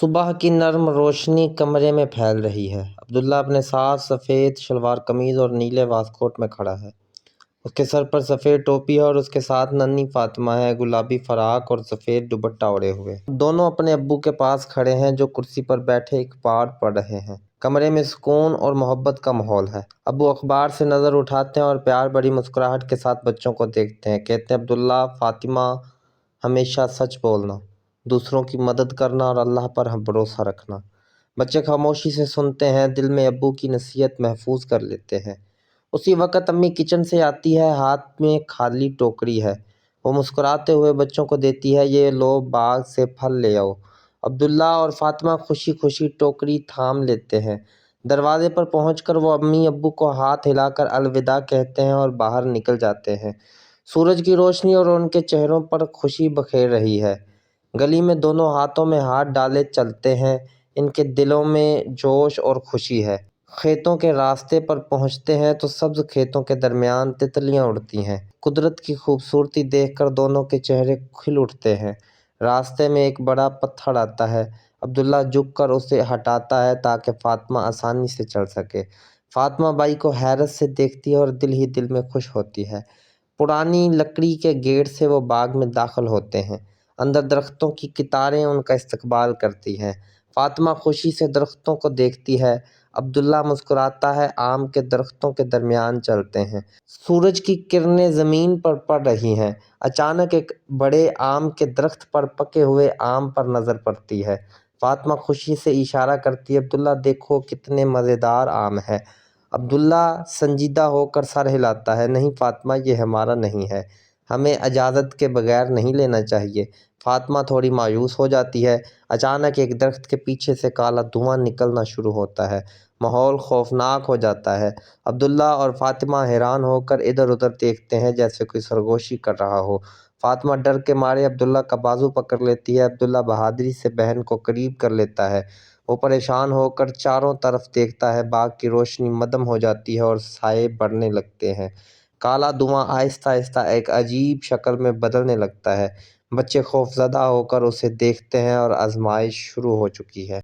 صبح کی نرم روشنی کمرے میں پھیل رہی ہے۔ عبداللہ اپنے ساتھ سفید شلوار قمیض اور نیلے واسکوٹ میں کھڑا ہے۔ اس کے سر پر سفید ٹوپی ہے اور اس کے ساتھ ننھی فاطمہ ہے، گلابی فراق اور سفید دوپٹہ اوڑھے ہوئے۔ دونوں اپنے ابو کے پاس کھڑے ہیں جو کرسی پر بیٹھے اخبار پڑھ رہے ہیں۔ کمرے میں سکون اور محبت کا ماحول ہے۔ ابو اخبار سے نظر اٹھاتے ہیں اور پیار بھری مسکراہٹ کے ساتھ بچوں کو دیکھتے ہیں۔ کہتے ہیں، عبداللہ، فاطمہ، ہمیشہ سچ بولنا، دوسروں کی مدد کرنا اور اللہ پر بھروسہ رکھنا۔ بچے خاموشی سے سنتے ہیں، دل میں ابو کی نصیحت محفوظ کر لیتے ہیں۔ اسی وقت امی کچن سے آتی ہے، ہاتھ میں خالی ٹوکری ہے۔ وہ مسکراتے ہوئے بچوں کو دیتی ہے، یہ لو، باغ سے پھل لے آؤ۔ عبداللہ اور فاطمہ خوشی خوشی ٹوکری تھام لیتے ہیں۔ دروازے پر پہنچ کر وہ امی ابو کو ہاتھ ہلا کر الوداع کہتے ہیں اور باہر نکل جاتے ہیں۔ سورج کی روشنی اور ان کے چہروں پر خوشی بکھیر رہی ہے۔ گلی میں دونوں ہاتھوں میں ہاتھ ڈالے چلتے ہیں، ان کے دلوں میں جوش اور خوشی ہے۔ کھیتوں کے راستے پر پہنچتے ہیں تو سبز کھیتوں کے درمیان تتلیاں اڑتی ہیں۔ قدرت کی خوبصورتی دیکھ کر دونوں کے چہرے کھل اٹھتے ہیں۔ راستے میں ایک بڑا پتھر آتا ہے۔ عبداللہ جھک کر اسے ہٹاتا ہے تاکہ فاطمہ آسانی سے چل سکے۔ فاطمہ بھائی کو حیرت سے دیکھتی ہے اور دل ہی دل میں خوش ہوتی ہے۔ پرانی لکڑی کے گیٹ سے وہ باغ میں داخل ہوتے ہیں۔ اندر درختوں کی قطاریں ان کا استقبال کرتی ہیں۔ فاطمہ خوشی سے درختوں کو دیکھتی ہے۔ عبداللہ مسکراتا ہے۔ آم کے درختوں کے درمیان چلتے ہیں۔ سورج کی کرنیں زمین پر پڑ رہی ہیں۔ اچانک ایک بڑے آم کے درخت پر پکے ہوئے آم پر نظر پڑتی ہے۔ فاطمہ خوشی سے اشارہ کرتی ہے، عبداللہ دیکھو کتنے مزیدار آم ہیں۔ عبداللہ سنجیدہ ہو کر سر ہلاتا ہے، نہیں فاطمہ، یہ ہمارا نہیں ہے، ہمیں اجازت کے بغیر نہیں لینا چاہیے۔ فاطمہ تھوڑی مایوس ہو جاتی ہے۔ اچانک ایک درخت کے پیچھے سے کالا دھواں نکلنا شروع ہوتا ہے۔ ماحول خوفناک ہو جاتا ہے۔ عبداللہ اور فاطمہ حیران ہو کر ادھر ادھر دیکھتے ہیں جیسے کوئی سرگوشی کر رہا ہو۔ فاطمہ ڈر کے مارے عبداللہ کا بازو پکڑ لیتی ہے۔ عبداللہ بہادری سے بہن کو قریب کر لیتا ہے۔ وہ پریشان ہو کر چاروں طرف دیکھتا ہے۔ باغ کی روشنی مدھم ہو جاتی ہے اور سائے بڑھنے لگتے ہیں۔ کالا دھواں آہستہ آہستہ ایک عجیب شکل میں بدلنے لگتا ہے۔ بچے خوفزدہ ہو کر اسے دیکھتے ہیں اور آزمائش شروع ہو چکی ہے۔